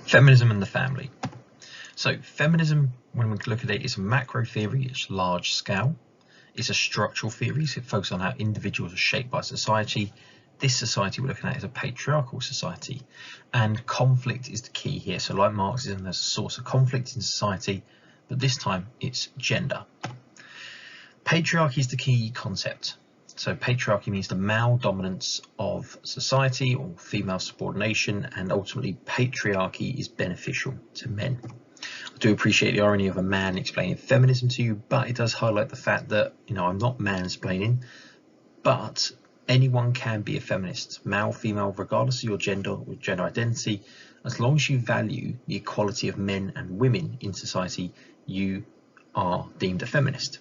Feminism and the family. So feminism, when we look at it, is a macro theory. It's large scale. It's a structural theory, so it focuses on how individuals are shaped by society. This society we're looking at is a patriarchal society, and conflict is the key here. So like Marxism, there's a source of conflict in society, but this time it's gender. Patriarchy is the key concept. So patriarchy means the male dominance of society or female subordination, and ultimately patriarchy is beneficial to men. I do appreciate the irony of a man explaining feminism to you, but it does highlight the fact that, I'm not mansplaining, but anyone can be a feminist, male, female, regardless of your gender or gender identity. As long as you value the equality of men and women in society, you are deemed a feminist.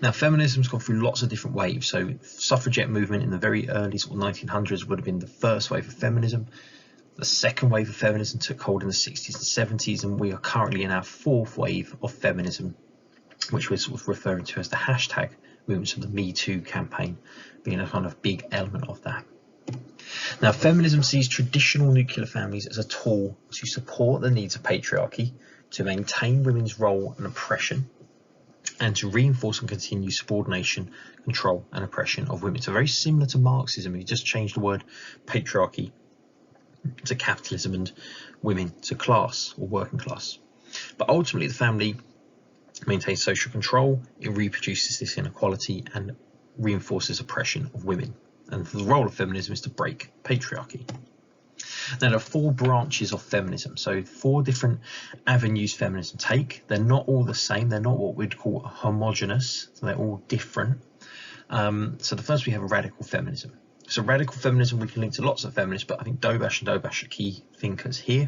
Now, feminism's gone through lots of different waves. So suffragette movement in the very early 1900s would have been the first wave of feminism. The second wave of feminism took hold in the 60s and 70s, and we are currently in our fourth wave of feminism, which we're sort of referring to as the hashtag movement, so the Me Too campaign being a kind of big element of that. Now, feminism sees traditional nuclear families as a tool to support the needs of patriarchy, to maintain women's role and oppression, and to reinforce and continue subordination, control and oppression of women. So very similar to Marxism, you just changed the word patriarchy to capitalism and women to class or working class. But ultimately the family maintains social control, it reproduces this inequality and reinforces oppression of women. And the role of feminism is to break patriarchy. Now, there are four branches of feminism, so four different avenues feminism take. They're not all the same, they're not what we'd call homogenous, so they're all different. So the first we have radical feminism. So radical feminism we can link to lots of feminists, but I think Dobash and Dobash are key thinkers here,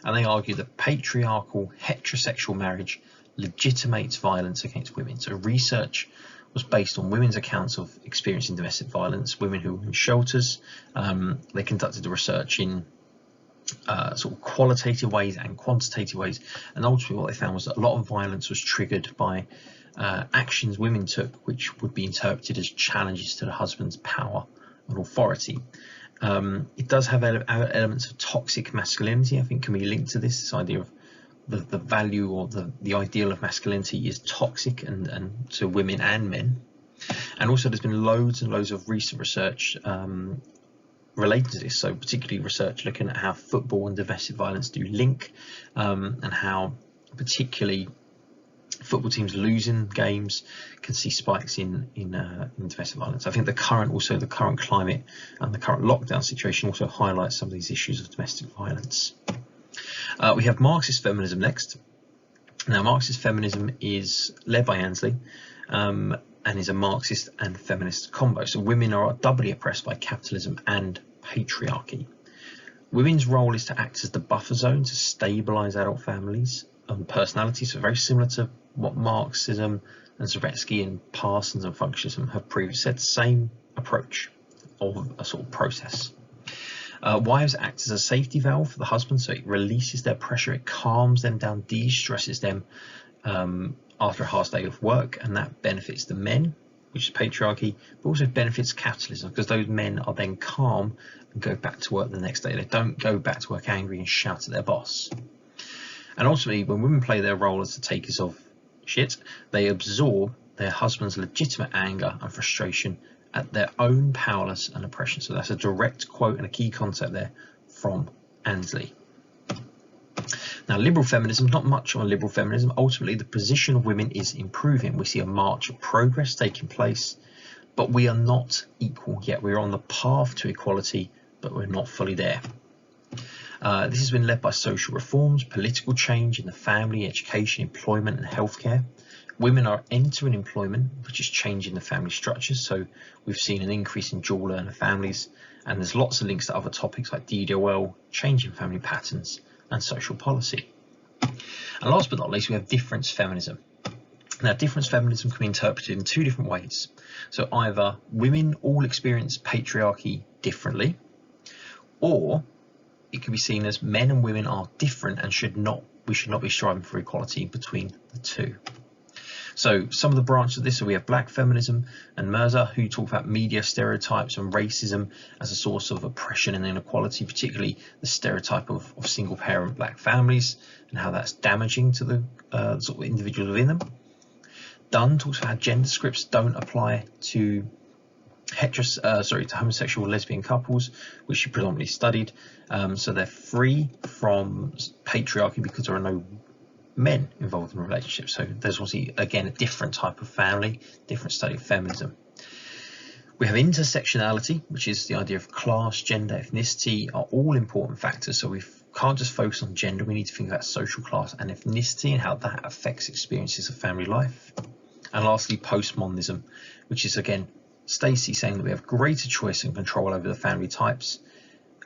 and they argue that patriarchal heterosexual marriage legitimates violence against women. So research was based on women's accounts of experiencing domestic violence, women who were in shelters. They conducted the research in sort of qualitative ways and quantitative ways, and ultimately what they found was that a lot of violence was triggered by actions women took which would be interpreted as challenges to the husband's power and authority. It does have elements of toxic masculinity, I think, can be linked to this idea of the value or the ideal of masculinity is toxic and to women and men. And also there's been loads and loads of recent research related to this, so particularly research looking at how football and domestic violence do link, and how particularly football teams losing games can see spikes in domestic violence. I think the current climate and the current lockdown situation also highlights some of these issues of domestic violence. We have Marxist feminism next. Now, Marxist feminism is led by Ansley and is a Marxist and feminist combo. So women are doubly oppressed by capitalism and patriarchy. Women's role is to act as the buffer zone to stabilise adult families and personalities. So very similar to what Marxism and Zaretsky and Parsons and Functionalism have previously said, same approach of a sort of process. Wives act as a safety valve for the husband, so it releases their pressure, it calms them down, de-stresses them after a hard day of work, and that benefits the men, which is patriarchy, but also benefits capitalism, because those men are then calm and go back to work the next day. They don't go back to work angry and shout at their boss. And ultimately, when women play their role as the takers of shit, they absorb their husband's legitimate anger and frustration at their own powerless and oppression. So that's a direct quote and a key concept there from Ansley. Now, liberal feminism, not much on liberal feminism. Ultimately, the position of women is improving. We see a march of progress taking place, but we are not equal yet. We're on the path to equality, but we're not fully there. This has been led by social reforms, political change in the family, education, employment and healthcare. Women are entering employment, which is changing the family structures. So we've seen an increase in dual learner families, and there's lots of links to other topics like DDOL, changing family patterns and social policy. And last but not least, we have difference feminism. Now, difference feminism can be interpreted in two different ways. So either women all experience patriarchy differently, or it can be seen as men and women are different and we should not be striving for equality between the two. So some of the branches of this, so we have black feminism and Mirza, who talk about media stereotypes and racism as a source of oppression and inequality, particularly the stereotype of single parent black families and how that's damaging to the sort of individuals within them. Dunn talks about how gender scripts don't apply to homosexual or lesbian couples, which she predominantly studied. So they're free from patriarchy because there are no men involved in relationships. So there's obviously, again, a different type of family, different study of feminism. We have intersectionality, which is the idea of class, gender, ethnicity are all important factors. So we can't just focus on gender, we need to think about social class and ethnicity and how that affects experiences of family life. And lastly, postmodernism, which is, again, Stacey saying that we have greater choice and control over the family types,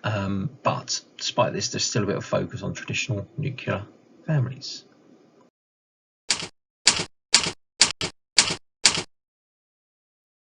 but despite this, there's still a bit of focus on traditional nuclear families.